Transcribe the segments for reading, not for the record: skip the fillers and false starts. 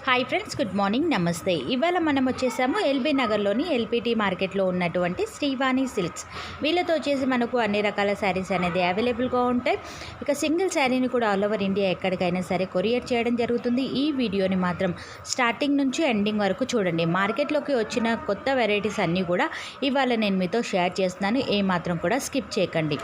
Hi friends, good morning, నమస్తే. ఇవాళ మనం వచ్చేసాము ఎల్బీ నగర్లోని ఎల్పిటి మార్కెట్లో ఉన్నటువంటి శ్రీవాణి సిల్క్స్. వీళ్ళతో వచ్చేసి మనకు అన్ని రకాల శారీస్ అనేది అవైలబుల్గా ఉంటాయి. ఇక సింగిల్ శారీని కూడా ఆల్ ఓవర్ ఇండియా ఎక్కడికైనా సరే కొరియర్ చేయడం జరుగుతుంది. ఈ వీడియోని మాత్రం స్టార్టింగ్ నుంచి ఎండింగ్ వరకు చూడండి. మార్కెట్లోకి వచ్చిన కొత్త వెరైటీస్ అన్నీ కూడా ఇవాళ నేను మీతో షేర్ చేస్తున్నాను. ఏమాత్రం కూడా స్కిప్ చేయకండి.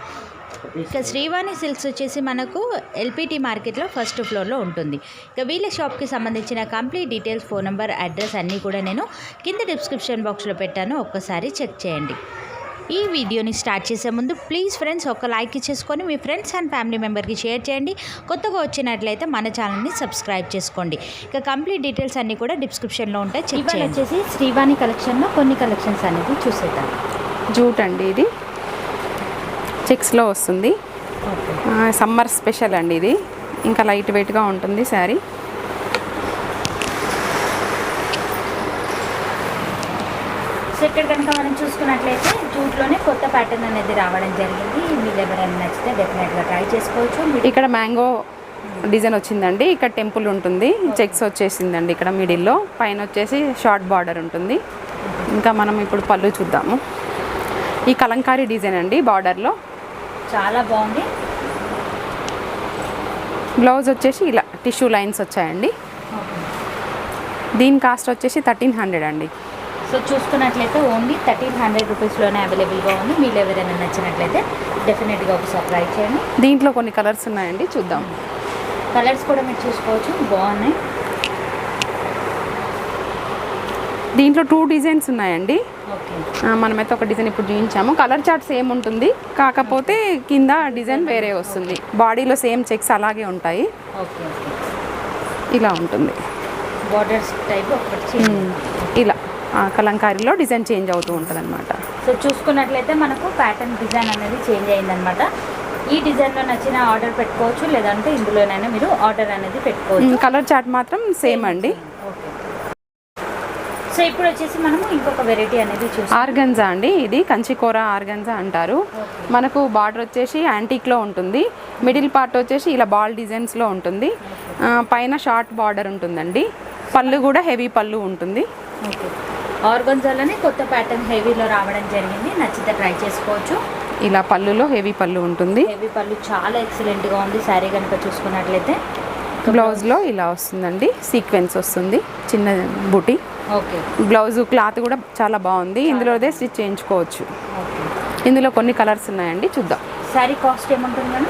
ఇక శ్రీవాణి సిల్క్స్ వచ్చేసి మనకు ఎల్పిటి మార్కెట్లో ఫస్ట్ ఫ్లోర్లో ఉంటుంది. ఇక వీళ్ళ షాప్కి సంబంధించిన complete details, phone number, address అన్నీ కూడా నేను కింద డిస్క్రిప్షన్ బాక్స్లో పెట్టాను. ఒక్కసారి చెక్ చేయండి. ఈ వీడియోని స్టార్ట్ చేసే ముందు ప్లీజ్ ఫ్రెండ్స్ ఒక లైక్ ఇచ్చేసుకొని మీ ఫ్రెండ్స్ అండ్ ఫ్యామిలీ మెంబర్కి షేర్ చేయండి. కొత్తగా వచ్చినట్లయితే మన ఛానల్ని సబ్స్క్రైబ్ చేసుకోండి. ఇక కంప్లీట్ డీటెయిల్స్ అన్నీ కూడా డిస్క్రిప్షన్లో ఉంటాయి. చెక్ చేయండి. వచ్చేసి శ్రీవాణి కలెక్షన్లో కొన్ని కలెక్షన్స్ అనేది చూసేద్దాం. జూట్ అండి, ఇది చెక్స్లో వస్తుంది. సమ్మర్ స్పెషల్ అండి ఇది. ఇంకా లైట్ వెయిట్గా ఉంటుంది శారీ. సో ఇక్కడ కనుక మనం చూసుకున్నట్లయితే జూట్లోనే కొత్త ప్యాటర్న్ అనేది రావడం జరిగింది. మీరు ఎవరైనా నచ్చితే డెఫినెట్గా ట్రై చేసుకోవచ్చు. ఇక్కడ మ్యాంగో డిజైన్ వచ్చిందండి. ఇక్కడ టెంపుల్ ఉంటుంది. చెక్స్ వచ్చేసిందండి ఇక్కడ మిడిల్లో. పైన వచ్చేసి షార్ట్ బార్డర్ ఉంటుంది. ఇంకా మనం ఇప్పుడు పళ్ళు చూద్దాము. ఈ కలంకారీ డిజైన్ అండి, బార్డర్లో చాలా బాగుంది. బ్లౌజ్ వచ్చేసి ఇలా టిష్యూ లైన్స్ వచ్చాయండి. దీని కాస్ట్ వచ్చేసి 1300 అండి. సో చూసుకున్నట్లయితే ఓన్లీ 1300 రూపీస్లోనే అవైలబుల్గా ఉంది. మీరు ఎవరైనా నచ్చినట్లయితే డెఫినెట్గా ఒకసారి ట్రై చేయండి. దీంట్లో కొన్ని కలర్స్ ఉన్నాయండి, చూద్దాం. కలర్స్ కూడా మీరు చూసుకోవచ్చు, బాగున్నాయి. దీంట్లో 2 డిజైన్స్ ఉన్నాయండి. ఓకే, మనమైతే ఒక డిజైన్ ఇప్పుడు చూపించాము. కలర్ చార్ట్ సేమ్ ఉంటుంది, కాకపోతే కింద డిజైన్ వేరే వస్తుంది. బాడీలో సేమ్ చెక్స్ అలాగే ఉంటాయి. ఓకే, ఇలా ఉంటుంది. బార్డర్స్ టైప్ ఒకటి ఇలా కలంకారీలో డిజైన్ చేంజ్ అవుతూ ఉంటుంది అనమాట. సో చూసుకున్నట్లయితే మనకు ప్యాటర్న్ డిజైన్ అనేది చేంజ్ అయిందనమాట. ఈ డిజైన్లో నచ్చిన ఆర్డర్ పెట్టుకోవచ్చు, లేదంటే ఇందులోనైనా మీరు ఆర్డర్ అనేది పెట్టుకోవచ్చు. కలర్ చార్ట్ మాత్రం సేమ్ అండి. ఓకే, సో ఇప్పుడు వచ్చేసి మనము ఇంకొక వెరైటీ అనేది చూస్తాం. ఆర్గంజా అండి, ఇది కంచికోర ఆర్గంజా అంటారు. మనకు బార్డర్ వచ్చేసి యాంటీక్లో ఉంటుంది. మిడిల్ పార్ట్ వచ్చేసి ఇలా బాల్ డిజైన్స్లో ఉంటుంది. పైన షార్ట్ బార్డర్ ఉంటుందండి. పళ్ళు కూడా హెవీ పళ్ళు ఉంటుంది. ఓకే, ఆర్గంజాలోనే కొత్త ప్యాటర్న్ హెవీలో రావడం జరిగింది. నచ్చితే ట్రై చేసుకోవచ్చు. ఇలా పళ్ళులో హెవీ పళ్ళు ఉంటుంది. హెవీ పళ్ళు చాలా ఎక్సలెంట్గా ఉంది. శారీ కనుక చూసుకున్నట్లయితే బ్లౌజ్లో ఇలా వస్తుందండి, సీక్వెన్స్ వస్తుంది, చిన్న బుటీ. ఓకే, బ్లౌజ్ క్లాత్ కూడా చాలా బాగుంది. ఇందులోదే స్టిచ్ చేయించుకోవచ్చు. ఇందులో కొన్ని కలర్స్ ఉన్నాయండి, చూద్దాం. శారీ కాస్ట్ ఏముంటుంది మేడం?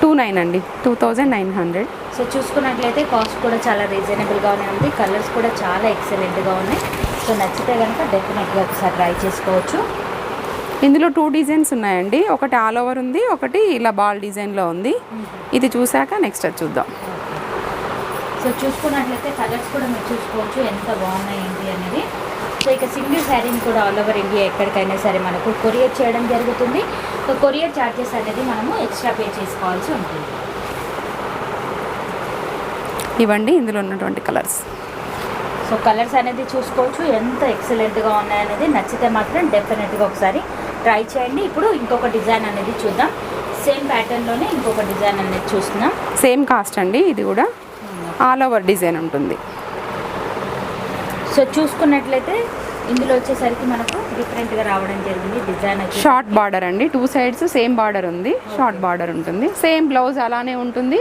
29 అండి, 2900. సో చూసుకున్నట్లయితే కాస్ట్ కూడా చాలా రీజనబుల్గానే ఉంది. కలర్స్ కూడా చాలా ఎక్సలెంట్గా ఉన్నాయి. సో నచ్చితే కనుక డెఫినెట్గా ఒకసారి ట్రై చేసుకోవచ్చు. ఇందులో 2 డిజైన్స్ ఉన్నాయండి. ఒకటి ఆల్ ఓవర్ ఉంది, ఒకటి ఇలా బాల్ డిజైన్లో ఉంది. ఇది చూసాక నెక్స్ట్ అది చూద్దాం. సో చూసుకున్నట్లయితే కలర్స్ కూడా మీరు చూసుకోవచ్చు ఎంత బాగున్నాయి ఏంటి అనేది. సో ఇక సింగిల్ శారీని కూడా ఆల్ ఓవర్ ఇండియా ఎక్కడికైనా సరే మనకు కొరియర్ చేయడం జరుగుతుంది. సో కొరియర్ ఛార్జెస్ అనేది మనము ఎక్స్ట్రా పే చేసుకోవాల్సి ఉంటుంది. ఇవ్వండి ఇందులో ఉన్నటువంటి కలర్స్. సో కలర్స్ అనేది చూసుకోవచ్చు ఎంత ఎక్సలెంట్గా ఉన్నాయనేది. నచ్చితే మాత్రం డెఫినెట్గా ఒకసారి ట్రై చేయండి. ఇప్పుడు ఇంకొక డిజైన్ అనేది చూద్దాం. సేమ్ ప్యాటర్న్లోనే ఇంకొక డిజైన్ అనేది చూస్తున్నాం. సేమ్ కాస్ట్ అండి, ఇది కూడా ఆల్ ఓవర్ డిజైన్ ఉంటుంది. సో చూసుకున్నట్లయితే ఇందులో వచ్చేసరికి మనకు డిఫరెంట్గా రావడం జరిగింది. డిజైన్ షార్ట్ బార్డర్ అండి, 2 సైడ్స్ సేమ్ బార్డర్ ఉంది. షార్ట్ బార్డర్ ఉంటుంది. సేమ్ బ్లౌజ్ అలానే ఉంటుంది.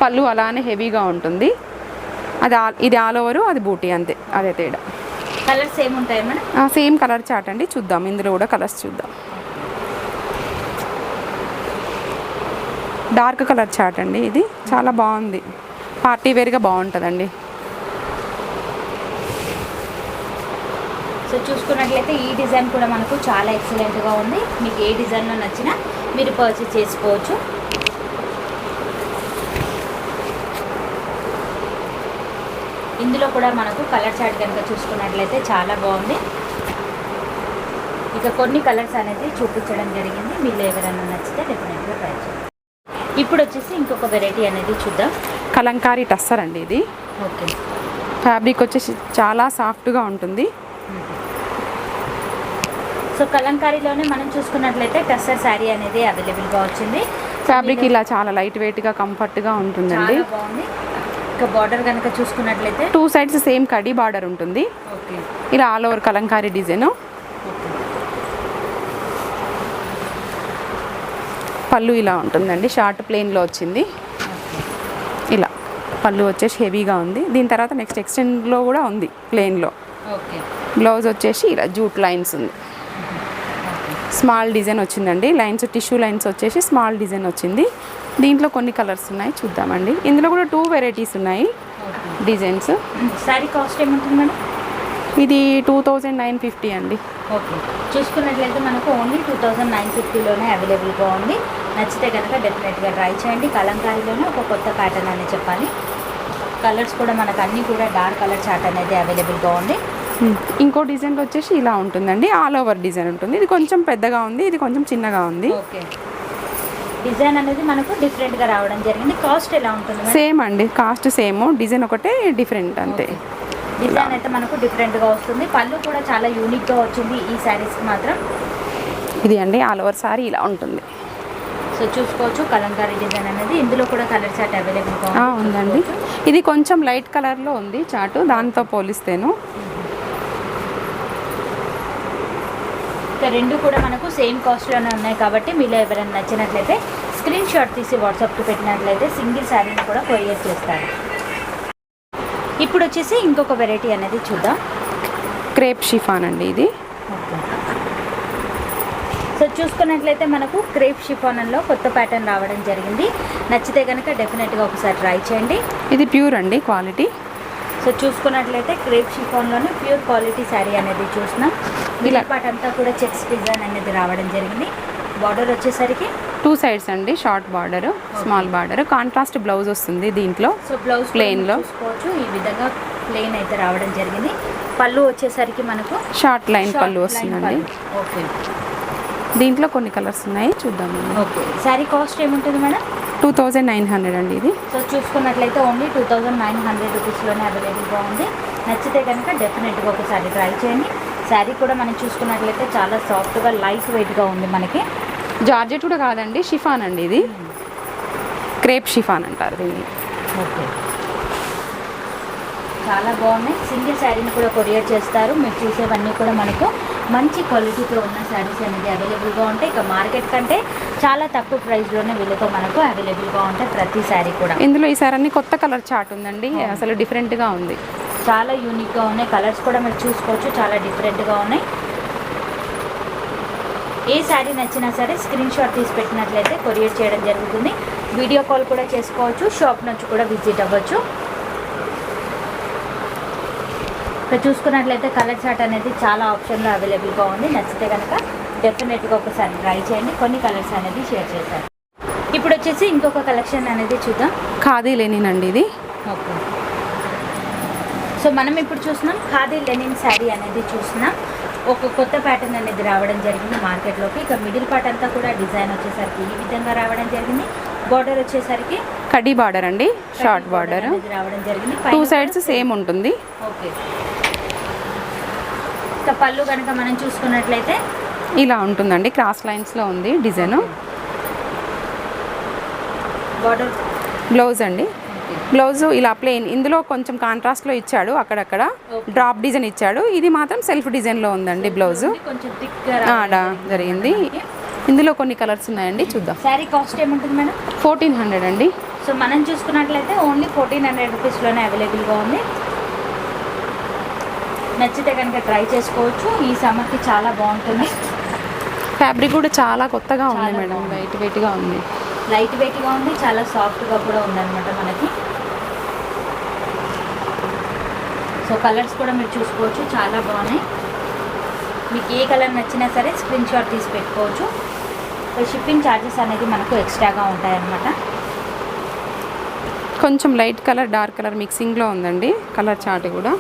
పళ్ళు అలానే హెవీగా ఉంటుంది. ఇది ఆల్ ఓవర్, అది బూటీ, అంతే, అదే తేడా. కలర్స్ సేమ్ ఉంటాయి మేడం? సేమ్ కలర్ చార్ట్ అండి, చూద్దాం. ఇందులో కూడా కలర్స్ చూద్దాం. డార్క్ కలర్ చార్ట్ అండి, ఇది చాలా బాగుంది. పార్టీ వేర్గా బాగుంటుందండి. సో చూసుకున్నట్లయితే ఈ డిజైన్ కూడా మనకు చాలా ఎక్సలెంట్గా ఉంది. మీకు ఏ డిజైన్లో నచ్చినా మీరు పర్చేస్ చేసుకోవచ్చు. ఇందులో కూడా మనకు కలర్ చార్ట్ కనుక చూసుకున్నట్లయితే చాలా బాగుంది. ఇక కొన్ని కలర్స్ అనేది చూపించడం జరిగింది. మీరు ఎవరైనా నచ్చితే డెఫినెట్గా ట్రై చేయండి. ఇప్పుడు వచ్చేసి ఇంకొక వెరైటీ అనేది చూద్దాం. కలంకారీ టస్సర్ అండి ఇది. ఓకే, ఫ్యాబ్రిక్ వచ్చేసి చాలా సాఫ్ట్గా ఉంటుంది. సో కలంకారీలోనే మనం చూసుకున్నట్లయితే టస్సర్ శారీ అనేది అవైలబుల్గా వచ్చింది. ఫ్యాబ్రిక్ ఇలా చాలా లైట్ వెయిట్గా కంఫర్ట్గా ఉంటుందండి. బాగుంది. ఇక బార్డర్ కనుక చూసుకున్నట్లయితే 2 సైడ్స్ సేమ్ కడి బార్డర్ ఉంటుంది. ఓకే ఇలా ఆల్ ఓవర్ కలంకారీ డిజైన్. పళ్ళు ఇలా ఉంటుందండి, షార్ట్ ప్లెయిన్లో వచ్చింది. ఇలా పళ్ళు వచ్చేసి హెవీగా ఉంది. దీని తర్వాత నెక్స్ట్ ఎక్స్టెండ్లో కూడా ఉంది ప్లెయిన్లో. ఓకే బ్లౌజ్ వచ్చేసి ఇలా జూట్ లైన్స్ ఉంది. స్మాల్ డిజైన్ వచ్చిందండి, లైన్స్ టిష్యూ లైన్స్ వచ్చేసి స్మాల్ డిజైన్ వచ్చింది. దీంట్లో కొన్ని కలర్స్ ఉన్నాయి, చూద్దామండి. ఇందులో కూడా 2 వెరైటీస్ ఉన్నాయి డిజైన్స్. శారీ కాస్ట్ ఏముంటుంది మేడం? ఇది 2950 అండి. ఓకే, చూసుకున్నట్లయితే మనకు ఓన్లీ 2950లోనే అవైలబుల్గా ఉంది. నచ్చితే కనుక డెఫినెట్గా ట్రై చేయండి. కలంకారీలోనే ఒక కొత్త ప్యాటర్న్ అని చెప్పాలి. కలర్స్ కూడా మనకు అన్నీ కూడా డార్క్ కలర్ చార్ట్ అనేది అవైలబుల్గా ఉంది. ఇంకో డిజైన్ వచ్చేసి ఇలా ఉంటుందండి, ఆల్ ఓవర్ డిజైన్ ఉంటుంది. ఇది కొంచెం పెద్దగా ఉంది, ఇది కొంచెం చిన్నగా ఉంది. ఓకే, డిజైన్ అనేది మనకు డిఫరెంట్గా రావడం జరిగింది. కాస్ట్ ఎలా ఉంటుంది? సేమ్ అండి, కాస్ట్ సేమ్, డిజైన్ ఒకటే డిఫరెంట్ అంతే. డిజైన్ అయితే మనకు డిఫరెంట్గా వస్తుంది. పళ్ళు కూడా చాలా యూనిక్గా వచ్చింది ఈ శారీస్కి మాత్రం. ఇది అండి ఆల్ ఓవర్ సారీ ఇలా ఉంటుంది. సో చూసుకోవచ్చు కలంకారీ డిజైన్ అనేది. ఇందులో కూడా కలర్ చార్ట్ అవైలబుల్గా ఉందండి. ఇది కొంచెం లైట్ కలర్లో ఉంది చార్ట్, దాంతో పోలిస్తేను. ఇక రెండు కూడా మనకు సేమ్ కాస్ట్లోనే ఉన్నాయి కాబట్టి మీలో ఎవరైనా నచ్చినట్లయితే స్క్రీన్ షాట్ తీసి వాట్సాప్కి పెట్టినట్లయితే సింగిల్ శారీని కూడా కొరియర్ చేస్తారు. ఇప్పుడు వచ్చేసి ఇంకొక వెరైటీ అనేది చూద్దాం. క్రేప్ షిఫాన్ అండి ఇది. సో చూసుకున్నట్లయితే మనకు క్రేప్ షిఫాన్లో కొత్త ప్యాటర్న్ రావడం జరిగింది. నచ్చితే కనుక డెఫినెట్గా ఒకసారి ట్రై చేయండి. ఇది ప్యూర్ అండి క్వాలిటీ. సో చూసుకున్నట్లయితే క్రేప్ షిఫాన్లోనే ప్యూర్ క్వాలిటీ శారీ అనేది చూసినాం. మిడిల్ పార్ట్ అంతా కూడా చెక్స్ డిజైన్ అనేది రావడం జరిగింది. బార్డర్ వచ్చేసరికి 2 సైడ్స్ అండి, short border, small border. Contrast blouse వస్తుంది దీంట్లో. సో బ్లౌజ్ ప్లెయిన్లో చూసుకోవచ్చు, ఈ విధంగా ప్లెయిన్ అయితే రావడం జరిగింది. పళ్ళు వచ్చేసరికి మనకు షార్ట్ లైన్ పళ్ళు వస్తుందండి. ఓకే, దీంట్లో కొన్ని కలర్స్ ఉన్నాయి, చూద్దామండి. ఓకే, శారీ కాస్ట్ ఏముంటుంది మేడం? 2900 అండి ఇది. సో చూసుకున్నట్లయితే ఓన్లీ 2900 రూపీస్లోనే అవైలబుల్గా ఉంది. నచ్చితే కనుక డెఫినెట్గా ఒకసారి ట్రై చేయండి. శారీ కూడా మనం చూసుకున్నట్లయితే చాలా సాఫ్ట్గా లైట్ వెయిట్గా ఉంది. మనకి జార్జెట్ కూడా కాదండి, షిఫాన్ అండి ఇది. క్రేప్ షిఫాన్ అంటారు దీన్ని. ఓకే, చాలా బాగున్నాయి. సింగిల్ శారీని కూడా కొరియర్ చేస్తారు. మీరు చూసేవన్నీ కూడా మనకు మంచి క్వాలిటీతో ఉన్న శారీస్ అనేది అవైలబుల్గా ఉంటాయి. ఇక మార్కెట్ కంటే చాలా తక్కువ ప్రైస్లోనే వీళ్ళతో మనకు అవైలబుల్గా ఉంటాయి ప్రతి శారీ కూడా. ఇందులో ఈ సారీ అన్ని కొత్త కలర్ చార్ట్ ఉందండి, అసలు డిఫరెంట్గా ఉంది. చాలా యూనిక్గా ఉన్నాయి. కలర్స్ కూడా మీరు చూసుకోవచ్చు, చాలా డిఫరెంట్గా ఉన్నాయి. ఏ శారీ నచ్చినా సరే స్క్రీన్ షాట్ తీసి పెట్టినట్లయితే కొరియర్ చేయడం జరుగుతుంది. వీడియో కాల్ కూడా చేసుకోవచ్చు, షాప్ నుంచి కూడా విజిట్ అవ్వచ్చు. ఇక్కడ చూసుకున్నట్లయితే కలర్ చార్ట్ అనేది చాలా ఆప్షన్లో అవైలబుల్గా ఉంది. నచ్చితే కనుక డెఫినెట్గా ఒకసారి ట్రై చేయండి. కొన్ని కలర్స్ అనేది షేర్ చేశారు. ఇప్పుడు వచ్చేసి ఇంకొక కలెక్షన్ అనేది చూద్దాం. ఖాదీ లెనిన్ అండి ఇది. ఓకే, సో మనం ఇప్పుడు చూస్తున్నాం ఖాదీ లెనిన్ శారీ అనేది చూస్తున్నాం. ఒక కొత్త ప్యాటర్న్ అనేది రావడం జరిగింది మార్కెట్లోకి. ఇక మిడిల్ పార్ట్ అంతా కూడా డిజైన్ వచ్చేసరికి ఈ విధంగా రావడం జరిగింది. బార్డర్ వచ్చేసరికి కడ్డీ బార్డర్ అండి, షార్ట్ బార్డర్ రావడం జరిగింది. 2 సైడ్స్ సేమ్ ఉంటుంది. ఓకే, ఇక పళ్ళు కనుక మనం చూసుకున్నట్లయితే ఇలా ఉంటుందండి, క్రాస్ లైన్స్లో ఉంది డిజైన్. బార్డర్ బ్లౌజ్ అండి, బ్లౌజ్ ఇలా ప్లెయిన్. ఇందులో కొంచెం కాంట్రాస్ట్లో ఇచ్చాడు, అక్కడక్కడ డ్రాప్ డిజైన్ ఇచ్చాడు. ఇది మాత్రం సెల్ఫ్ డిజైన్లో ఉందండి బ్లౌజ్. కొంచెం జరిగింది. ఇందులో కొన్ని కలర్స్ ఉన్నాయండి, చూద్దాం. శారీ కాస్ట్ ఏముంటుంది మేడం? 1400 అండి. సో మనం చూసుకున్నట్లయితే ఓన్లీ 1400 రూపీస్లోనే అవైలబుల్గా ఉంది. నచ్చితే కనుక ట్రై చేసుకోవచ్చు. ఈ సమ్మర్కి చాలా బాగుంటుంది. ఫ్యాబ్రిక్ కూడా చాలా కొత్తగా ఉంది మేడం, లైట్ వెయిట్గా ఉంది. లైట్ వెయిట్గా ఉంది, చాలా సాఫ్ట్గా కూడా ఉందన్నమాట మనకి. సో కలర్స్ కూడా మీరు చూసుకోవచ్చు, చాలా బాగున్నాయి. మీకు ఏ కలర్ నచ్చినా సరే స్క్రీన్ షాట్ తీసి పెట్టుకోవచ్చు. షిప్పింగ్ ఛార్జెస్ అనేది మనకు ఎక్స్ట్రాగా ఉంటాయన్నమాట. కొంచెం లైట్ కలర్ డార్క్ కలర్ మిక్సింగ్లో ఉందండి కలర్ చార్ట్ కూడా.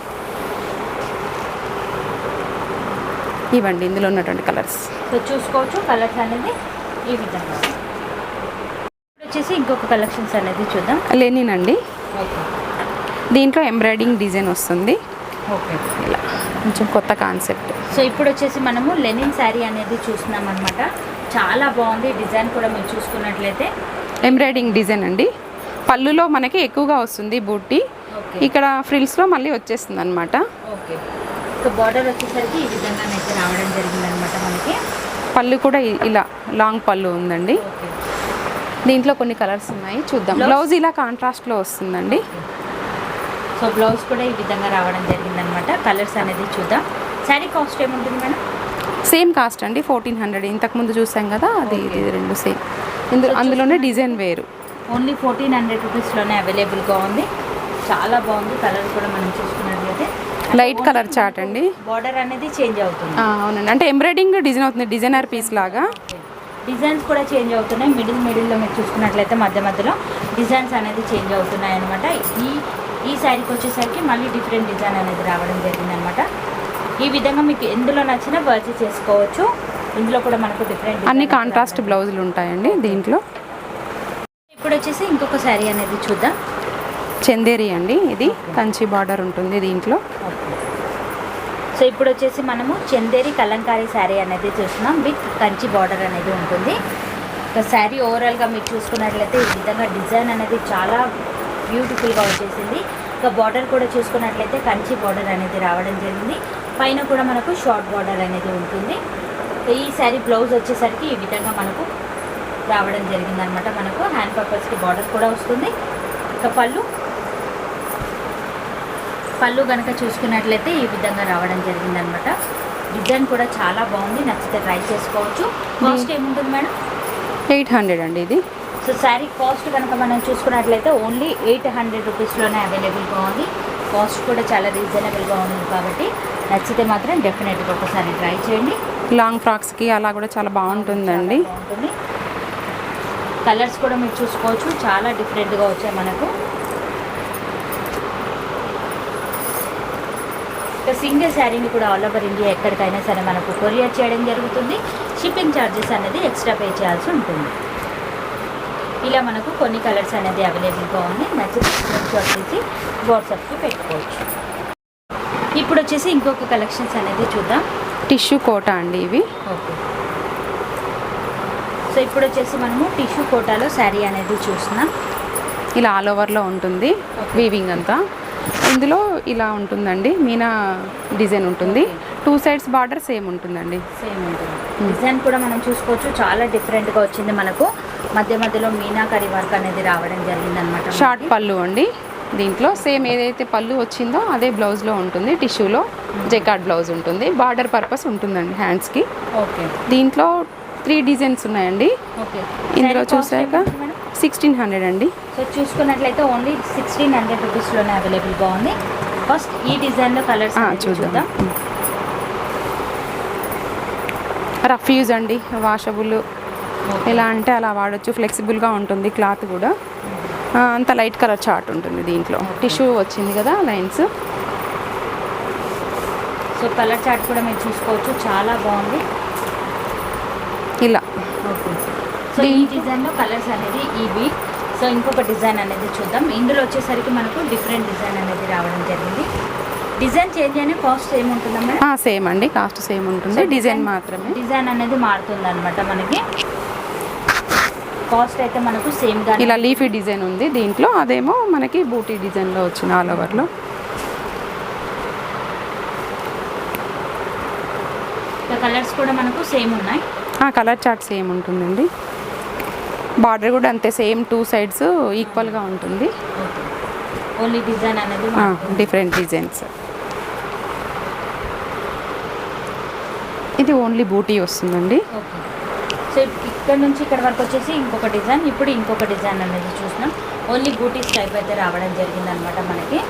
ఇవ్వండి ఇందులో ఉన్నటువంటి కలర్స్. సో చూసుకోవచ్చు కలర్స్ అనేది ఈ విధంగా. వచ్చేసి ఇంకొక కలెక్షన్స్ అనేది చూద్దాం. లెనిన్ అండి. ఓకే, దీంట్లో ఎంబ్రాయిడింగ్ డిజైన్ వస్తుంది. ఓకే, ఇలా కొంచెం కొత్త కాన్సెప్ట్. సో ఇప్పుడు వచ్చేసి మనము లెనిన్ శారీ అనేది చూస్తున్నాం అనమాట. చాలా బాగుంది డిజైన్ కూడా మీరు చూసుకున్నట్లయితే. ఎంబ్రాయిడింగ్ డిజైన్ అండి. పళ్ళులో మనకి ఎక్కువగా వస్తుంది బూటీ, ఇక్కడ ఫ్రిల్స్లో మళ్ళీ వచ్చేస్తుంది అనమాట. ఓకే. సో బార్డర్ వచ్చేసరికి ఈ విధంగా అయితే రావడం జరిగిందనమాట మనకి. పళ్ళు కూడా ఇలా లాంగ్ పళ్ళు ఉందండి. దీంట్లో కొన్ని కలర్స్ ఉన్నాయి, చూద్దాం. బ్లౌజ్ ఇలా కాంట్రాస్ట్లో వస్తుందండి. సో బ్లౌజ్ కూడా ఈ విధంగా రావడం జరిగిందనమాట. కలర్స్ అనేది చూద్దాం. శారీ కాస్ట్ ఏముంటుంది మేడం? సేమ్ కాస్ట్ అండి, 1400. ఇంతకుముందు చూసాం కదా, అది ఇది రెండు సేమ్. అందులోనే డిజైన్ వేరు. ఓన్లీ 1400 రూపీస్లోనే అవైలబుల్గా ఉంది. చాలా బాగుంది. కలర్ కూడా మనం చూసుకున్నట్లయితే లైట్ కలర్ చాట్ అండి. బార్డర్ అనేది చేంజ్ అవుతుంది. అవునండి, అంటే ఎంబ్రాయిడింగ్ డిజైన్ అవుతుంది, డిజైనర్ పీస్ లాగా. డిజైన్స్ కూడా చేంజ్ అవుతున్నాయి. మిడిల్లో మీరు చూసుకున్నట్లయితే మధ్యలో డిజైన్స్ అనేది చేంజ్ అవుతున్నాయి అనమాట. ఈ శారీకి వచ్చేసరికి మళ్ళీ డిఫరెంట్ డిజైన్ అనేది రావడం జరిగింది అనమాట. ఈ విధంగా మీకు ఎందులో నచ్చినా పర్చేస్ చేసుకోవచ్చు. ఇందులో కూడా మనకు డిఫరెంట్ అన్ని కాంట్రాస్ట్ బ్లౌజులు ఉంటాయండి దీంట్లో. ఇప్పుడు వచ్చేసి ఇంకొక శారీ అనేది చూద్దాం. చందేరి అండి, ఇది కంచి బార్డర్ ఉంటుంది దీంట్లో. సో ఇప్పుడు వచ్చేసి మనము చందేరి కలంకారీ శారీ అనేది చూస్తున్నాం. విత్ కంచి బార్డర్ అనేది ఉంటుంది. ఇక శారీ ఓవరాల్గా మీరు చూసుకున్నట్లయితే ఈ విధంగా డిజైన్ అనేది చాలా బ్యూటిఫుల్గా వచ్చేసింది. ఇక బార్డర్ కూడా చూసుకున్నట్లయితే కంచి బార్డర్ అనేది రావడం జరిగింది. పైన కూడా మనకు షార్ట్ బార్డర్ అనేది ఉంటుంది. ఈ శారీ బ్లౌజ్ వచ్చేసరికి ఈ విధంగా మనకు రావడం జరిగింది అనమాట. మనకు హ్యాండ్ పర్పస్కి బార్డర్ కూడా వస్తుంది. ఇక పళ్ళు కనుక చూసుకున్నట్లయితే ఈ విధంగా రావడం జరిగిందనమాట. డిజైన్ కూడా చాలా బాగుంది, నచ్చితే ట్రై చేసుకోవచ్చు. కాస్ట్ ఏముంటుంది మేడం? 800 అండి ఇది. సో శారీ కాస్ట్ కనుక మనం చూసుకున్నట్లయితే ఓన్లీ 800 రూపీస్లోనే అవైలబుల్గా ఉంది. కాస్ట్ కూడా చాలా రీజనబుల్గా ఉంది కాబట్టి నచ్చితే మాత్రం డెఫినెట్గా ఒకసారి ట్రై చేయండి. లాంగ్ ఫ్రాక్స్కి అలా కూడా చాలా బాగుంటుందండి. బాగుంటుంది. కలర్స్ కూడా మీరు చూసుకోవచ్చు, చాలా డిఫరెంట్గా వచ్చాయి మనకు. సింగిల్ శారీని కూడా ఆల్ ఓవర్ ఇండియా ఎక్కడికైనా సరే మనకు కొరియర్ చేయడం జరుగుతుంది. షిప్పింగ్ ఛార్జెస్ అనేది ఎక్స్ట్రా పే చేయాల్సి ఉంటుంది. ఇలా మనకు కొన్ని కలర్స్ అనేది అవైలబుల్గా ఉంది. నచ్చితే స్క్రీన్షాట్ తీసి వాట్సాప్కి పెట్టుకోవచ్చు. ఇప్పుడు వచ్చేసి ఇంకొక కలెక్షన్స్ అనేది చూద్దాం. టిష్యూ కోటా అండి ఇవి. ఓకే. సో ఇప్పుడు వచ్చేసి మనము టిష్యూ కోటాలో శారీ అనేది చూస్తున్నాం. ఇలా ఆల్ ఓవర్లో ఉంటుంది వీవింగ్ అంతా. ఇందులో ఇలా ఉంటుందండి, మీనా డిజైన్ ఉంటుంది. 2 సైడ్స్ బార్డర్ సేమ్ ఉంటుందండి. సేమ్ ఉంటుంది. డిజైన్ కూడా మనం చూసుకోవచ్చు, చాలా డిఫరెంట్గా వచ్చింది మనకు. మధ్యలో మీనాకరి వర్క్ అనేది రావడం జరిగిందనమాట. షార్ట్ పళ్ళు అండి దీంట్లో. సేమ్ ఏదైతే పళ్ళు వచ్చిందో అదే బ్లౌజ్లో ఉంటుంది. టిష్యూలో జెకార్డ్ బ్లౌజ్ ఉంటుంది. బార్డర్ పర్పస్ ఉంటుందండి హ్యాండ్స్కి. ఓకే. దీంట్లో 3 డిజైన్స్ ఉన్నాయండి. ఓకే. ఇందులో చూసాక 1600 అండి. సో చూసుకున్నట్లయితే ఓన్లీ 1600 రూపీస్లోనే అవైలబుల్గా ఉంది. ఫస్ట్ ఈ డిజైన్లో కలర్స్ చూద్దాం. రఫ్ యూజ్ అండి, వాషబుల్, ఎలా అంటే అలా వాడచ్చు. ఫ్లెక్సిబుల్గా ఉంటుంది క్లాత్ కూడా. అంత లైట్ కలర్ చార్ట్ ఉంటుంది దీంట్లో. టిష్యూ వచ్చింది కదా లైన్స్. సో కలర్ చార్ట్ కూడా మీరు చూసుకోవచ్చు, చాలా బాగుంది. ఇలా. ఓకే. సో ఈ డిజైన్లో కలర్స్ అనేది ఇవి. సో ఇంకొక డిజైన్ అనేది చూద్దాం. ఇందులో వచ్చేసరికి మనకు డిఫరెంట్ డిజైన్ అనేది రావడం జరిగింది. డిజైన్ చేంజ్ అయినా కాస్ట్ సేమ్ ఉంటుందా మేడం? సేమ్ అండి, కాస్ట్ సేమ్ ఉంటుంది. డిజైన్ మాత్రమే, డిజైన్ అనేది మారుతుంది అనమాట మనకి. కాస్ట్ అయితే మనకు సేమ్గా ఇలా లీఫీ డిజైన్ ఉంది దీంట్లో. అదేమో మనకి బూటీ డిజైన్లో వచ్చిన ఆల్ ఓవర్లో. కలర్స్ కూడా మనకు సేమ్ ఉన్నాయి. కలర్ చార్ట్ సేమ్ ఉంటుందండి. బార్డర్ కూడా అంతే సేమ్ 2 సైడ్స్ ఈక్వల్గా ఉంటుంది. ఓన్లీ డిజైన్ అనేది డిఫరెంట్ డిజైన్స్. ఇది ఓన్లీ బూటీ వస్తుందండి. ఓకే. సో ఇక్కడ నుంచి ఇక్కడ వరకు వచ్చేసి ఇంకొక డిజైన్, ఇప్పుడు ఇంకొక డిజైన్ అనేది చూసినాం. ఓన్లీ బూటీస్ టైప్ అయితే రావడం జరిగింది అనమాట మనకి.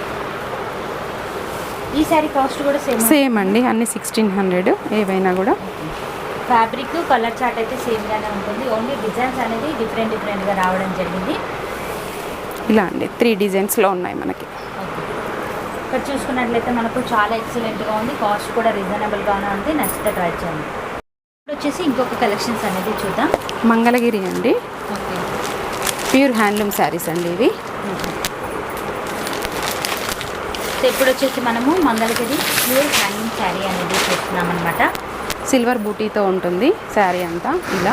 ఈ శారీ కాస్ట్ కూడా సేమ్ అండి, అన్ని 1600 ఏవైనా కూడా. ఫ్యాబ్రిక్ కలర్ చార్ట్ అయితే సేమ్గానే ఉంటుంది. ఓన్లీ డిజైన్స్ అనేది డిఫరెంట్గా రావడం జరిగింది. ఇలా అండి 3 డిజైన్స్లో ఉన్నాయి మనకి. ఇక్కడ చూసుకున్నట్లయితే మనకు చాలా ఎక్సలెంట్గా ఉంది. కాస్ట్ కూడా రీజనబుల్గానే ఉంది. నచ్చితే ట్రై చేయండి. ఇప్పుడు వచ్చేసి ఇంకొక కలెక్షన్స్ అనేది చూద్దాం. మంగళగిరి అండి. ఓకే. ప్యూర్ హ్యాండ్లూమ్ శారీస్ అండి ఇవి. సో ఇప్పుడు వచ్చేసి మనము మంగళగిరి ప్యూర్ హ్యాండ్లూమ్ శారీ అనేది చూస్తున్నాం అనమాట. సిల్వర్ బూటీతో ఉంటుంది శారీ అంతా. ఇలా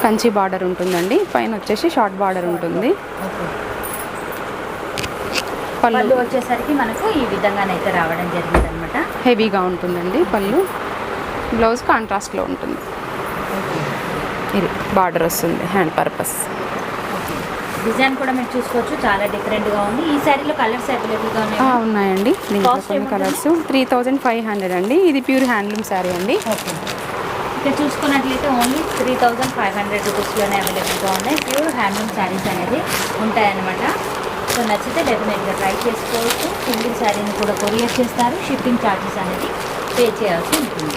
కంచి బార్డర్ ఉంటుందండి. పైన వచ్చేసి షార్ట్ బార్డర్ ఉంటుంది. పళ్ళు వచ్చేసరికి మనకు ఈ విధంగానైతే రావడం జరిగింది అనమాట. హెవీగా ఉంటుందండి పళ్ళు. బ్లౌజ్ కాంట్రాస్ట్లో ఉంటుంది. ఇది బార్డర్ వస్తుంది హ్యాండ్ పర్పస్. డిజైన్ కూడా మీరు చూసుకోవచ్చు, చాలా డిఫరెంట్గా ఉంది. ఈ శారీలో కలర్స్ అవైలబుల్గా ఉన్నాయండి. దీంట్లో కొన్ని కలర్స్ 3500 అండి. ఇది ప్యూర్ హ్యాండ్లూమ్ శారీ అండి. ఓకే, ఇక్కడ చూసుకున్నట్లయితే ఓన్లీ 3500 రూపీస్లోనే అవైలబుల్గా ఉన్నాయి. ప్యూర్ హ్యాండ్లూమ్ శారీస్ అనేది ఉంటాయన్నమాట. సో నచ్చితే డెఫినెట్గా ట్రై చేసుకోవచ్చు. సింగిల్ శారీని కూడా కొరియర్ చేస్తారు. షిప్పింగ్ ఛార్జెస్ అనేది పే చేయాల్సి ఉంటుంది.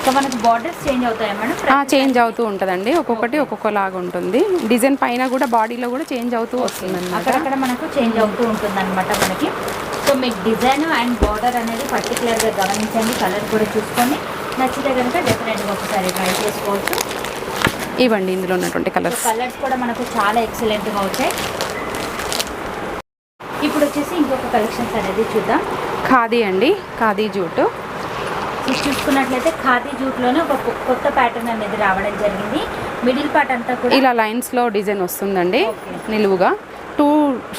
సో మనకు బార్డర్స్ చేంజ్ అవుతాయి మేడం? చేంజ్ అవుతూ ఉంటుందండి. ఒక్కొక్కటి ఒక్కొక్కలాగా ఉంటుంది. డిజైన్ పైన కూడా బాడీలో కూడా చేంజ్ అవుతూ వస్తుంది. అక్కడక్కడ మనకు చేంజ్ అవుతూ ఉంటుంది అనమాట మనకి. సో మీకు డిజైన్ అండ్ బార్డర్ అనేది పర్టికులర్గా గమనించండి. కలర్ కూడా చూసుకొని నచ్చితే కనుక డెఫినెట్గా ఒకసారి ట్రై చేసుకోవచ్చు. ఇవ్వండి ఇందులో ఉన్నటువంటి కలర్స్ కూడా మనకు చాలా ఎక్సలెంట్గా వచ్చాయి. ఇప్పుడు వచ్చేసి ఇంకొక కలెక్షన్స్ అనేది చూద్దాం. ఖాదీ అండి, ఖాదీ జూటు. చూసుకున్నట్లయితే ఖాదీ జూట్లోనే ఒక కొత్త ప్యాటర్న్ అనేది రావడం జరిగింది. మిడిల్ పార్ట్ అంతా కూడా ఇలా లైన్స్లో డిజైన్ వస్తుందండి. నిలువుగా 2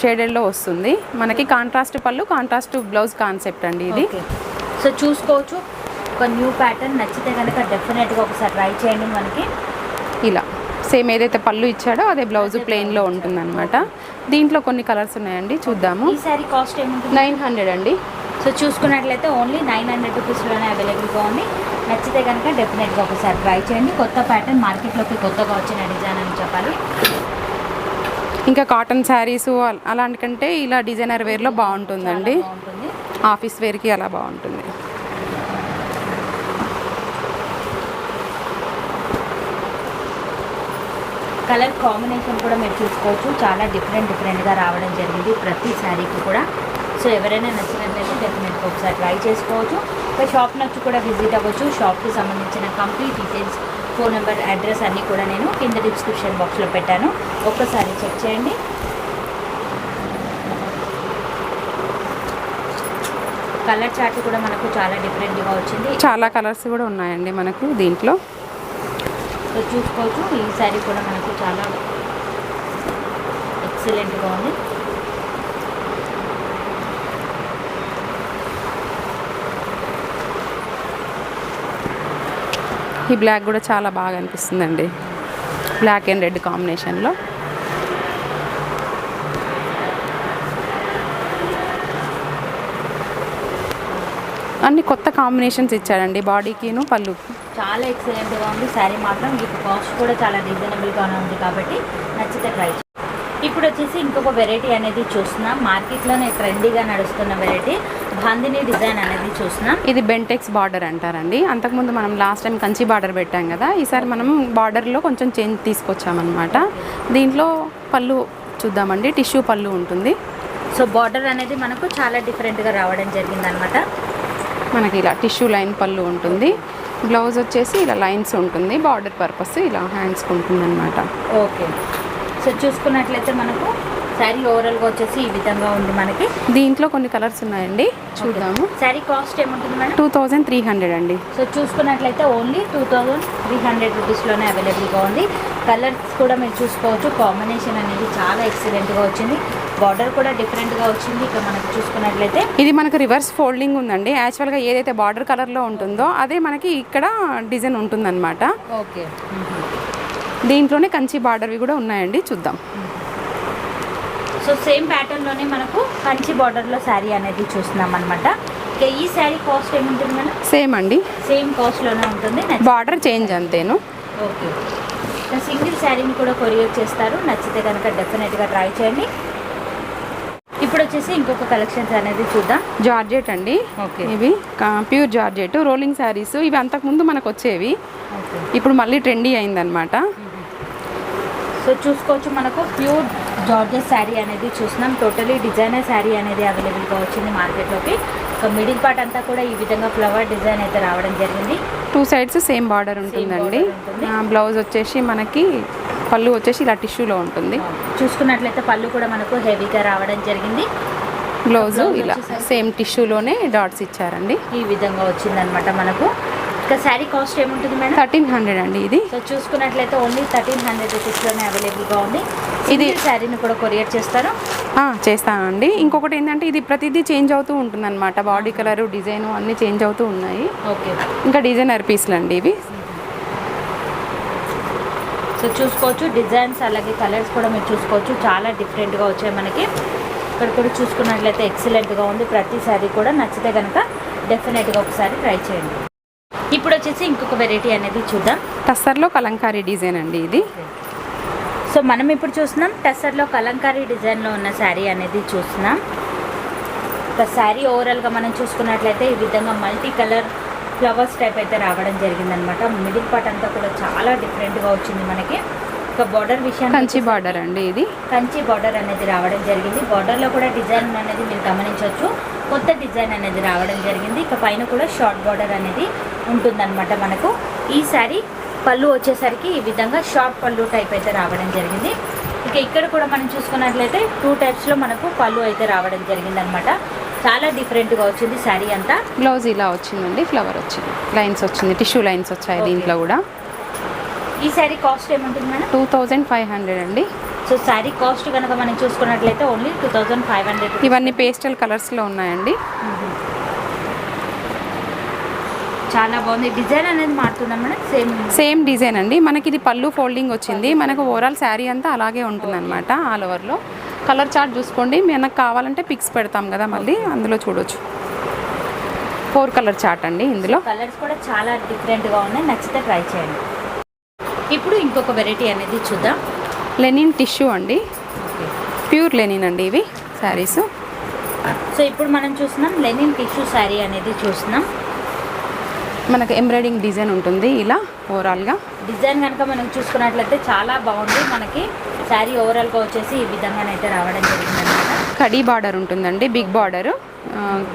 షేడెడ్లో వస్తుంది. మనకి కాంట్రాస్ట్ పళ్ళు, కాంట్రాస్ట్ బ్లౌజ్ కాన్సెప్ట్ అండి ఇది. సో చూసుకోవచ్చు, ఒక న్యూ ప్యాటర్న్. నచ్చితే కనుక డెఫినెట్గా ఒకసారి ట్రై చేయండి. మనకి ఇలా సేమ్ ఏదైతే పళ్ళు ఇచ్చాడో అదే బ్లౌజ్ ప్లెయిన్లో ఉంటుందన్నమాట. దీంట్లో కొన్ని కలర్స్ ఉన్నాయండి, చూద్దాము. ఈ సారీ కాస్ట్ ఏముంటుంది? 900 అండి. సో చూసుకున్నట్లయితే ఓన్లీ 900 రూపీస్లోనే అవైలబుల్గా ఉంది. నచ్చితే కనుక డెఫినెట్గా ఒకసారి ట్రై చేయండి. కొత్త ప్యాటర్న్, మార్కెట్లోకి కొత్తగా వచ్చిన డిజైన్ అని చెప్పాలి. ఇంకా కాటన్ శారీస్ అలాంటి కంటే ఇలా డిజైనర్ వేర్లో బాగుంటుందండి. ఆఫీస్ వేర్కి అలా బాగుంటుంది. కలర్ కాంబినేషన్ కూడా మీరు చూసుకోవచ్చు, చాలా డిఫరెంట్గా రావడం జరిగింది ప్రతి శారీకి కూడా. సో ఎవరైనా నచ్చినట్లయితే డెఫినెట్గా ఒకసారి ట్రై చేసుకోవచ్చు. ఒక షాప్ నుంచి కూడా విజిట్ అవ్వచ్చు. షాప్కి సంబంధించిన complete details, phone number, address అన్నీ కూడా నేను కింద డిస్క్రిప్షన్ బాక్స్లో పెట్టాను. ఒక్కసారి చెక్ చేయండి. కలర్ చార్ట్ కూడా మనకు చాలా డిఫరెంట్గా వచ్చింది. చాలా కలర్స్ కూడా ఉన్నాయండి మనకు దీంట్లో. సో చూసుకోవచ్చు, ఈ శారీ కూడా మనకు చాలా ఎక్సలెంట్గా ఉంది. ఈ బ్లాక్ కూడా చాలా బాగా అనిపిస్తుందండి. బ్లాక్ అండ్ రెడ్ కాంబినేషన్లో. అన్ని కొత్త కాంబినేషన్స్ ఇచ్చాడండి బాడీకిను పళ్ళుకి. చాలా ఎక్సలెంట్గా ఉంది శారీ మాత్రం. మీకు కాస్ట్ కూడా చాలా రీజనబుల్గానే ఉంది కాబట్టి నచ్చితే ట్రై. ఇప్పుడు వచ్చేసి ఇంకొక వెరైటీ అనేది చూస్తున్నాం. మార్కెట్లోనే ట్రెండీగా నడుస్తున్న వెరైటీ బాందిని డిజైన్ అనేది చూస్తున్నాం. ఇది బెంటెక్స్ బార్డర్ అంటారండి. అంతకుముందు మనం లాస్ట్ టైం కంచి బార్డర్ పెట్టాం కదా, ఈసారి మనం బార్డర్లో కొంచెం చేంజ్ తీసుకొచ్చామన్నమాట. దీంట్లో పళ్ళు చూద్దామండి. టిష్యూ పళ్ళు ఉంటుంది. సో బార్డర్ అనేది మనకు చాలా డిఫరెంట్గా రావడం జరిగిందనమాట. మనకి ఇలా టిష్యూ లైన్ పళ్ళు ఉంటుంది. బ్లౌజ్ వచ్చేసి ఇలా లైన్స్ ఉంటుంది. బార్డర్ పర్పస్ ఇలా హ్యాండ్స్కి ఉంటుంది అనమాట. ఓకే, సో చూసుకున్నట్లయితే మనకు శారీ ఓవరాల్గా వచ్చేసి ఈ విధంగా ఉంది మనకి. దీంట్లో కొన్ని కలర్స్ ఉన్నాయండి, చూద్దాము. శారీ కాస్ట్ ఏముంటుంది మేడం? 2300 అండి. సో చూసుకున్నట్లయితే ఓన్లీ 2300 రూపీస్లోనే అవైలబుల్గా ఉంది. కలర్స్ కూడా మీరు చూసుకోవచ్చు. కాంబినేషన్ అనేది చాలా ఎక్సలెంట్గా వచ్చింది. బార్డర్ కూడా డిఫరెంట్గా వచ్చింది. ఇక మనకు చూసుకున్నట్లయితే ఇది మనకు రివర్స్ ఫోల్డింగ్ ఉందండి. యాక్చువల్గా ఏదైతే బార్డర్ కలర్లో ఉంటుందో అదే మనకి ఇక్కడ డిజైన్ ఉంటుందన్నమాట. ఓకే, దీంట్లోనే కంచి బార్డర్వి కూడా ఉన్నాయండి, చూద్దాం. సో సేమ్ ప్యాటర్న్లోనే మనకు కంచి బార్డర్లో శారీ అనేది చూస్తున్నాం అనమాట. ఇక ఈ శారీ కాస్ట్ ఏముంటుంది మేడం? సేమ్ అండి, సేమ్ కాస్ట్లోనే ఉంటుంది. బార్డర్ చేంజ్ అంతేను. ఓకే, సింగిల్ శారీని కూడా కొరియర్ చేస్తారు. నచ్చితే కనుక డెఫినెట్గా ట్రై చేయండి. ఇప్పుడు వచ్చేసి ఇంకొక కలెక్షన్స్ అనేది చూద్దాం. జార్జెట్ అండి. ఓకే, ఇవి ప్యూర్ జార్జెట్ రోలింగ్ శారీస్. ఇవి అంతకుముందు మనకు వచ్చేవి, ఇప్పుడు మళ్ళీ ట్రెండీ అయిందనమాట. సో చూసుకోవచ్చు, మనకు ప్యూర్ జార్జెట్ శారీ అనేది చూస్తున్నాం. టోటలీ డిజైనర్ శారీ అనేది అవైలబుల్గా వచ్చింది మార్కెట్లోకి. సో మిడిల్ పార్ట్ అంతా కూడా ఈ విధంగా ఫ్లవర్ డిజైన్ అయితే రావడం జరిగింది. 2 సైడ్స్ సేమ్ బార్డర్ ఉంటుందండి. బ్లౌజ్ వచ్చేసి మనకి పళ్ళు వచ్చేసి ఇలా టిష్యూలో ఉంటుంది. చూసుకున్నట్లయితే పళ్ళు కూడా మనకు హెవీగా రావడం జరిగింది. బ్లౌజ్ ఇలా సేమ్ టిష్యూలోనే డాట్స్ ఇచ్చారండి. ఈ విధంగా వచ్చిందనమాట మనకు. ఇక శారీ కాస్ట్ ఏముంటుంది మేడం? 1300 అండి ఇది. సో చూసుకున్నట్లయితే ఓన్లీ 1300 రూపీస్లోనే అవైలబుల్గా ఉంది. ఇది శారీని కూడా కొరియర్ చేస్తారు? చేస్తానండి. ఇంకొకటి ఏంటంటే ఇది ప్రతిదీ చేంజ్ అవుతూ ఉంటుంది అనమాట. బాడీ కలరు, డిజైను అన్నీ చేంజ్ అవుతూ ఉన్నాయి. ఓకే. ఇంకా డిజైనర్ పీస్లు అండి ఇవి. సో చూసుకోవచ్చు డిజైన్స్ అలాగే కలర్స్ కూడా మీరు చూసుకోవచ్చు, చాలా డిఫరెంట్గా వచ్చాయి మనకి. ఇక్కడ కూడా చూసుకున్నట్లయితే ఎక్సలెంట్గా ఉంది. ప్రతి శారీ కూడా నచ్చితే కనుక డెఫినెట్గా ఒకసారి ట్రై చేయండి. ఇప్పుడు వచ్చేసి ఇంకొక వెరైటీ అనేది చూద్దాం. టస్సర్లో కలంకారీ డిజైన్ అండి ఇది. సో మనం ఇప్పుడు చూస్తున్నాం టస్సర్లో కలంకారీ డిజైన్లో ఉన్న శారీ అనేది చూస్తున్నాం. ఒక శారీ ఓవరాల్గా మనం చూసుకున్నట్లయితే ఈ విధంగా మల్టీ కలర్ ఫ్లవర్స్ టైప్ అయితే రావడం జరిగిందనమాట. మిడిల్ పార్ట్ అంతా కూడా చాలా డిఫరెంట్గా వచ్చింది మనకి. ఒక బార్డర్ విషయం కంచి బార్డర్ అండి ఇది. కంచి బార్డర్ అనేది రావడం జరిగింది. బార్డర్లో కూడా డిజైన్ అనేది మీరు గమనించవచ్చు, కొత్త డిజైన్ అనేది రావడం జరిగింది. ఇక పైన కూడా షార్ట్ బార్డర్ అనేది ఉంటుందన్నమాట మనకు. ఈ శారీ పళ్ళు వచ్చేసరికి ఈ విధంగా షార్ట్ పళ్ళు టైప్ అయితే రావడం జరిగింది. ఇక ఇక్కడ కూడా మనం చూసుకున్నట్లయితే 2 టైప్స్లో మనకు పళ్ళు అయితే రావడం జరిగిందనమాట. చాలా డిఫరెంట్గా వచ్చింది శారీ అంతా. బ్లౌజ్ ఇలా వచ్చిందండి, ఫ్లవర్ వచ్చింది, లైన్స్ వచ్చింది, టిష్యూ లైన్స్ వచ్చాయి దీంట్లో కూడా. ఈ శారీ కాస్ట్ ఏముంటుంది మేడం? 2500 అండి. సో శారీ కాస్ట్ కనుక మనం చూసుకున్నట్లయితే ఓన్లీ 2500. ఇవన్నీ పేస్టల్ కలర్స్లో ఉన్నాయండి. చాలా బాగుంది. డిజైన్ అనేది మారుతుందా మేడం? సేమ్ డిజైన్ అండి. మనకి ఇది పళ్ళు ఫోల్డింగ్ వచ్చింది. మనకు ఓవరాల్ శారీ అంతా అలాగే ఉంటుంది అనమాట. ఆల్ ఓవర్లో కలర్ చార్ట్ చూసుకోండి. మనకు కావాలంటే పిక్స్ పెడతాం కదా, మళ్ళీ అందులో చూడొచ్చు. 4 కలర్ చార్ట్ అండి. ఇందులో కలర్స్ కూడా చాలా డిఫరెంట్గా ఉన్నాయి, నచ్చితే ట్రై చేయండి. ఇప్పుడు ఇంకొక వెరైటీ అనేది చూద్దాం. లెనిన్ టిష్యూ అండి, ప్యూర్ లెనిన్ అండి ఇవి శారీస్. సో ఇప్పుడు మనం చూస్తున్నాం లెనిన్ టిష్యూ శారీ అనేది చూస్తున్నాం. మనకు ఎంబ్రాయిడింగ్ డిజైన్ ఉంటుంది ఇలా ఓవరాల్గా. డిజైన్ కనుక మనం చూసుకున్నట్లయితే చాలా బాగుంది. మనకి శారీ ఓవరాల్గా వచ్చేసి ఈ విధంగానైతే రావడం జరిగింది అనమాట. కడీ బార్డర్ ఉంటుందండి, బిగ్ బార్డర్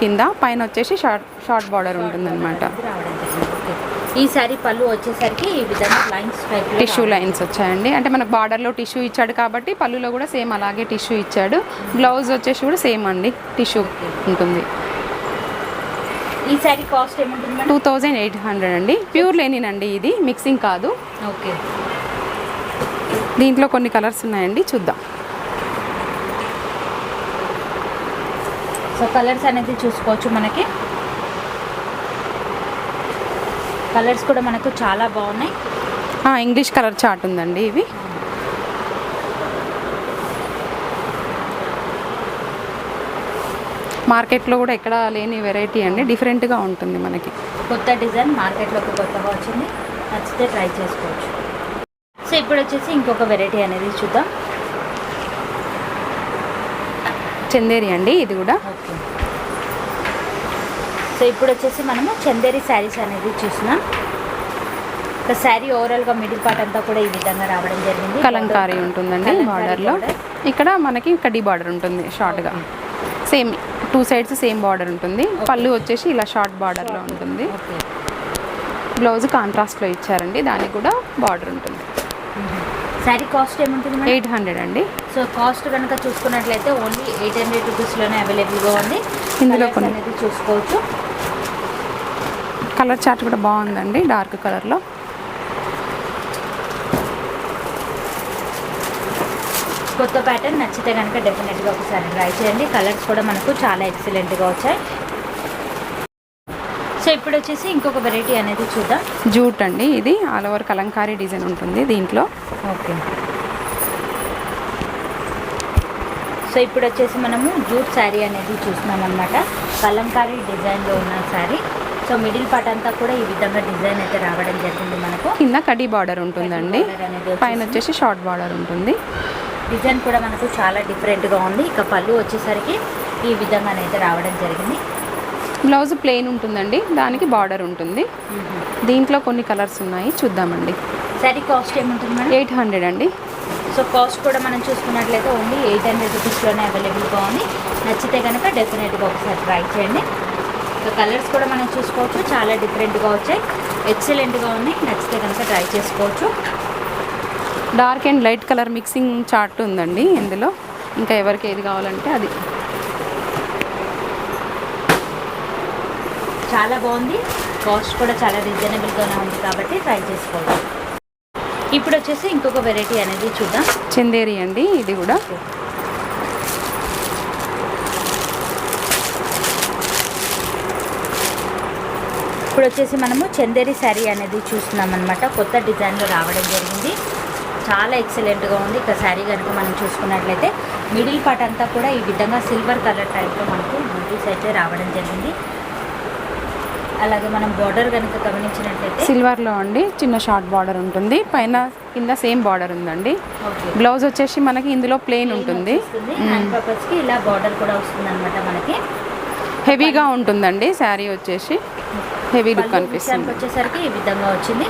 కింద, పైన వచ్చేసి షార్ట్ బార్డర్ ఉంటుందన్నమాట. రావడం జరిగింది. ఈ శారీ పళ్ళు వచ్చేసరికి ఈ విధంగా లైన్స్ టైప్ టిష్యూ లైన్స్ వచ్చాయండి. అంటే మనకు బార్డర్లో టిష్యూ ఇచ్చాడు కాబట్టి పళ్ళులో కూడా సేమ్ అలాగే టిష్యూ ఇచ్చాడు. బ్లౌజ్ వచ్చేసి కూడా సేమ్ అండి, టిష్యూ ఉంటుంది. ఈ శారీ కాస్ట్ ఏముంటుంది? 2800 అండి. ప్యూర్ లెనిన్ అండి ఇది, మిక్సింగ్ కాదు. ఓకే. దీంట్లో కొన్ని కలర్స్ ఉన్నాయండి, చూద్దాం. సో కలర్స్ అనేది చూసుకోవచ్చు. మనకి కలర్స్ కూడా మనకు చాలా బాగున్నాయి. ఇంగ్లీష్ కలర్ చార్ట్ ఉందండి ఇవి. మార్కెట్లో కూడా ఎక్కడ లేని వెరైటీ అండి, డిఫరెంట్గా ఉంటుంది మనకి. కొత్త డిజైన్ మార్కెట్లోకి కొత్తగా వచ్చింది, నచ్చితే ట్రై చేసుకోవచ్చు. సో ఇప్పుడు వచ్చేసి ఇంకొక వెరైటీ అనేది చూద్దాం. చందేరి అండి ఇది కూడా. ఓకే. సో ఇప్పుడు వచ్చేసి మనము చందేరి శారీస్ అనేది చూస్తున్నాం. ఒక శారీ ఓవరాల్గా మిడిల్ పార్ట్ అంతా కూడా ఈ విధంగా రావడం జరిగింది. కలంకారీ ఉంటుందండి బార్డర్లో. ఇక్కడ మనకి కడ్డీ బార్డర్ ఉంటుంది షార్ట్గా. సేమ్ 2 సైడ్స్ సేమ్ బార్డర్ ఉంటుంది. పళ్ళు వచ్చేసి ఇలా షార్ట్ బార్డర్లో ఉంటుంది. బ్లౌజ్ కాంట్రాస్ట్లో ఇచ్చారండి, దానికి కూడా బార్డర్ ఉంటుంది. శారీ కాస్ట్ ఏముంటుంది? 800 అండి. సో కాస్ట్ కనుక చూసుకున్నట్లయితే ఓన్లీ 800 రూపీస్లోనే అవైలబుల్గా ఉంది. ఇందులో కొన్ని అనేది చూసుకోవచ్చు. కలర్ చార్ట్ కూడా బాగుందండి, డార్క్ కలర్లో. కొత్త ప్యాటర్న్ నచ్చితే కనుక డెఫినెట్గా ఒకసారి ట్రై చేయండి. కలర్స్ కూడా మనకు చాలా ఎక్సలెంట్గా వచ్చాయి. సో ఇప్పుడు వచ్చేసి ఇంకొక వెరైటీ అనేది చూద్దాం. జూట్ అండి ఇది, ఆల్ ఓవర్ కలంకారీ డిజైన్ ఉంటుంది దీంట్లో. ఓకే. సో ఇప్పుడు వచ్చేసి మనము జూట్ శారీ అనేది చూస్తున్నాం అనమాట. కలంకారీ డిజైన్లో ఉన్న శారీ. సో మిడిల్ పార్ట్ అంతా కూడా ఈ విధంగా డిజైన్ అయితే రావడం జరిగింది మనకు. కింద కడీ బార్డర్ ఉంటుందండి, పైన వచ్చేసి షార్ట్ బార్డర్ ఉంటుంది. డిజైన్ కూడా మనకు చాలా డిఫరెంట్గా ఉంది. ఇక పళ్ళు వచ్చేసరికి ఈ విధంగానైతే రావడం జరిగింది. బ్లౌజ్ ప్లెయిన్ ఉంటుందండి, దానికి బార్డర్ ఉంటుంది. దీంట్లో కొన్ని కలర్స్ ఉన్నాయి, చూద్దామండి. శారీ కాస్ట్ ఏముంటుంది మేడం? 800 అండి. సో కాస్ట్ కూడా మనం చూసుకున్నట్లయితే ఓన్లీ 800 రూపీస్లోనే అవైలబుల్గా ఉంది. నచ్చితే కనుక డెఫినెట్గా ఒకసారి ట్రై చేయండి. ఇక కలర్స్ కూడా మనం చూసుకోవచ్చు, చాలా డిఫరెంట్గా వచ్చాయి, ఎక్సలెంట్గా ఉన్నాయి. నచ్చితే కనుక ట్రై చేసుకోవచ్చు. Dark and light colour mixing chart ఉందండి ఇందులో. ఇంకా ఎవరికి ఏది కావాలంటే అది. చాలా బాగుంది, కాస్ట్ కూడా చాలా రీజనబుల్గానే ఉంది కాబట్టి ట్రై చేసుకోండి. ఇప్పుడు వచ్చేసి ఇంకొక వెరైటీ అనేది చూద్దాం. చందేరి అండి ఇది కూడా. ఇప్పుడు వచ్చేసి మనము చందేరి శారీ అనేది చూస్తున్నాం అనమాట. కొత్త డిజైన్లో రావడం జరిగింది, చాలా ఎక్సలెంట్గా ఉంది. ఇక శారీ కనుక మనం చూసుకున్నట్లయితే మిడిల్ పార్ట్ అంతా కూడా ఈ విధంగా సిల్వర్ కలర్ టైప్లో మనకు బూటీస్ అయితే రావడం జరిగింది. అలాగే మనం బార్డర్ కనుక గమనించినట్లయితే సిల్వర్లో అండి చిన్న షార్ట్ బార్డర్ ఉంటుంది, పైన కింద సేమ్ బార్డర్ ఉందండి. బ్లౌజ్ వచ్చేసి మనకి ఇందులో ప్లెయిన్ ఉంటుంది. హ్యాండ్ పర్పస్కి ఇలా బార్డర్ కూడా వస్తుంది అనమాట. మనకి హెవీగా ఉంటుందండి శారీ వచ్చేసి, హెవీ లుక్ అనిపిస్తుంది. వచ్చేసరికి ఈ విధంగా వచ్చింది.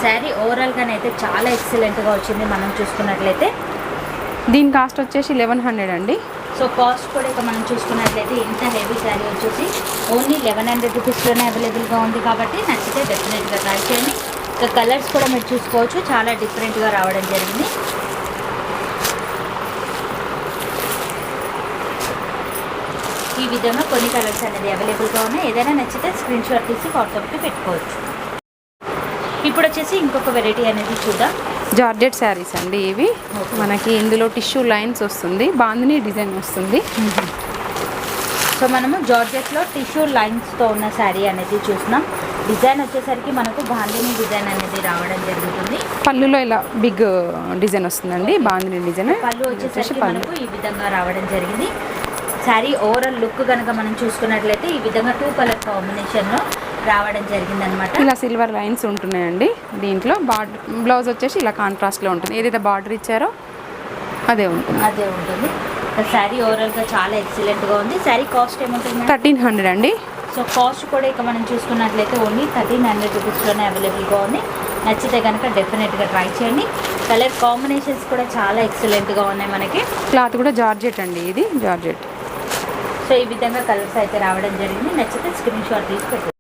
శారీ ఓవరాల్గానైతే చాలా ఎక్సలెంట్గా వచ్చింది. మనం చూసుకున్నట్లయితే దీని కాస్ట్ వచ్చేసి 1100 అండి. సో కాస్ట్ కూడా ఇక మనం చూసుకున్నట్లయితే ఇంత హెవీ శారీ వచ్చేసి ఓన్లీ 1100 రూపీస్లోనే అవైలబుల్గా ఉంది కాబట్టి నచ్చితే డెఫినెట్గా ట్రై చేయండి. ఇక కలర్స్ కూడా మీరు చూసుకోవచ్చు, చాలా డిఫరెంట్గా రావడం జరిగింది. ఈ విధంగా కొన్ని కలర్స్ అనేది అవైలబుల్గా ఉన్నాయి. ఏదైనా నచ్చితే స్క్రీన్ షాట్ తీసి వాట్సాప్కి పెట్టుకోవచ్చు. ఇప్పుడు వచ్చేసి ఇంకొక వెరైటీ అనేది చూద్దాం. జార్జెట్ శారీస్ అండి ఇవి. మనకి ఇందులో టిష్యూ లైన్స్ వస్తుంది, బాందిని డిజైన్ వస్తుంది. సో మనము జార్జెట్లో టిష్యూ లైన్స్తో ఉన్న శారీ అనేది చూస్తున్నాం. డిజైన్ వచ్చేసరికి మనకు బాందిని డిజైన్ అనేది రావడం జరుగుతుంది. పళ్ళులో ఇలా బిగ్ డిజైన్ వస్తుందండి, బాందిని డిజైన్. పళ్ళు వచ్చేసరికి మనకు ఈ విధంగా రావడం జరిగింది. శారీ ఓవరాల్ లుక్ కనుక మనం చూసుకున్నట్లయితే ఈ విధంగా 2 కలర్ కాంబినేషన్లో రావడం జరిగిందనమాట. ఇలా సిల్వర్ లైన్స్ ఉంటున్నాయండి. దీంట్లో బ్లౌజ్ వచ్చేసి ఇలా కాంట్రాస్ట్లో ఉంటుంది, ఏదైతే బార్డర్ ఇచ్చారో అదే ఉంటుంది. శారీ ఓవరాల్గా చాలా ఎక్సలెంట్గా ఉంది. శారీ కాస్ట్ ఏముంటుంది? 1300 అండి. సో కాస్ట్ కూడా ఇక మనం చూసుకున్నట్లయితే ఓన్లీ 1300 రూపీస్లోనే అవైలబుల్గా ఉంది. నచ్చితే కనుక డెఫినెట్గా ట్రై చేయండి. కలర్ కాంబినేషన్స్ కూడా చాలా ఎక్సలెంట్గా ఉన్నాయి. మనకి క్లాత్ కూడా జార్జెట్ అండి, ఇది జార్జెట్. సో ఈ విధంగా కలర్స్ అయితే రావడం జరిగింది. నచ్చితే స్క్రీన్ షాట్ తీసి పెట్టండి.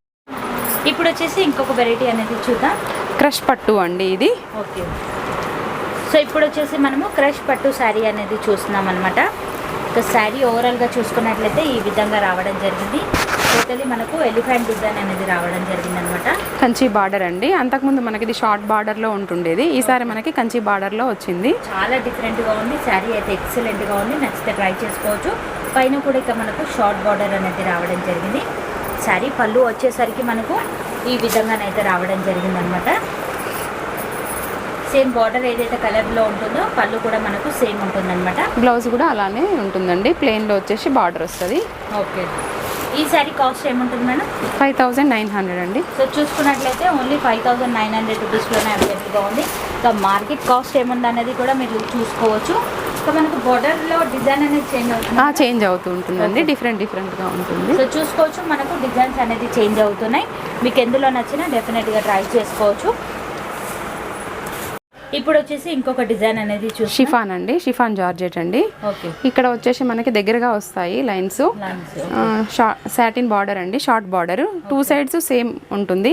ఇప్పుడు వచ్చేసి ఇంకొక వెరైటీ అనేది చూద్దాం. క్రష్ పట్టు అండి ఇది. ఓకే, సో ఇప్పుడు వచ్చేసి మనము క్రష్ పట్టు శారీ అనేది చూస్తున్నాం అనమాట. ఇక శారీ ఓవరాల్గా చూసుకున్నట్లయితే ఈ విధంగా రావడం జరిగింది. టోటలీ మనకు ఎలిఫెంట్ డిజైన్ అనేది రావడం జరిగింది అనమాట. కంచి బార్డర్ అండి. అంతకుముందు మనకి ఇది షార్ట్ బార్డర్లో ఉంటుండేది, ఈసారి మనకి కంచి బార్డర్లో వచ్చింది. చాలా డిఫరెంట్గా ఉంది. శారీ అయితే ఎక్సలెంట్గా ఉంది, నచ్చితే ట్రై చేసుకోవచ్చు. పైన కూడా ఇక మనకు షార్ట్ బార్డర్ అనేది రావడం జరిగింది. శారీ పళ్ళు వచ్చేసరికి మనకు ఈ విధంగానైతే రావడం జరిగిందనమాట. సేమ్ బార్డర్ ఏదైతే కలర్లో ఉంటుందో పళ్ళు కూడా మనకు సేమ్ ఉంటుందన్నమాట. బ్లౌజ్ కూడా అలానే ఉంటుందండి, ప్లెయిన్లో వచ్చేసి బార్డర్ వస్తుంది. ఓకే, ఈ శారీ కాస్ట్ ఏముంటుంది మేడం? 5900 అండి. సో చూసుకున్నట్లయితే ఓన్లీ 5900 రూపీస్లోనే అవైలబుల్గా ఉంది. ఇంకా మార్కెట్ కాస్ట్ ఏముంది అనేది కూడా మీరు చూసుకోవచ్చు. సో మనకు బార్డర్లో డిజైన్ అనేది చేంజ్ అవుతూ ఉంటుందండి, డిఫరెంట్గా ఉంటుంది. సో చూసుకోవచ్చు, మనకు డిజైన్స్ అనేది చేంజ్ అవుతున్నాయి. మీకు ఎందులో నచ్చినా డెఫినెట్గా ట్రై చేసుకోవచ్చు. ఇప్పుడు వచ్చేసి ఇంకొక డిజైన్ అనేది షిఫాన్ అండి, షిఫాన్ జార్జెట్ అండి. ఓకే, ఇక్కడ వచ్చేసి మనకి దగ్గరగా వస్తాయి లైన్స్. సాటిన్ బార్డర్ అండి, షార్ట్ బార్డర్, 2 సైడ్స్ సేమ్ ఉంటుంది.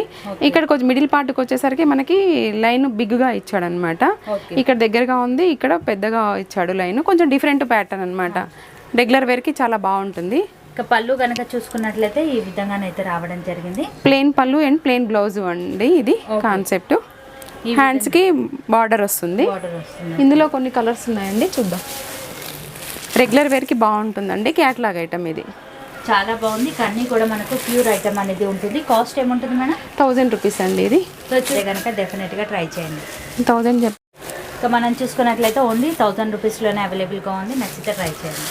ఇక్కడ కొంచెం మిడిల్ పార్ట్కి వచ్చేసరికి మనకి లైన్ బిగ్గా ఇచ్చాడు అనమాట. ఇక్కడ దగ్గరగా ఉంది, ఇక్కడ పెద్దగా ఇచ్చాడు లైన్. కొంచెం డిఫరెంట్ ప్యాటర్న్ అనమాట, రెగ్యులర్ వేర్కి చాలా బాగుంటుంది. ఇక పళ్ళు కనుక చూసుకున్నట్లయితే ఈ విధంగానైతే రావడం జరిగింది. ప్లెయిన్ పళ్ళు అండ్ ప్లెయిన్ బ్లౌజ్ అండి ఇది కాన్సెప్ట్. హ్యాండ్స్కి బార్డర్ వస్తుంది. ఇందులో కొన్ని కలర్స్ ఉన్నాయండి, చూద్దాం. రెగ్యులర్ వేర్కి బాగుంటుందండి, క్యాట్లాగ్ ఐటమ్ ఇది. చాలా బాగుంది. అన్నీ కూడా మనకు ప్యూర్ ఐటమ్ అనేది ఉంటుంది. కాస్ట్ ఏముంటుంది మేడం? 1000 రూపీస్ అండి ఇది. సో కనుక డెఫినెట్గా ట్రై చేయండి. 1000 సో మనం చూసుకున్నట్లయితే ఓన్లీ 1000 రూపీస్లోనే అవైలబుల్గా ఉంది. నచ్చితే ట్రై చేయండి.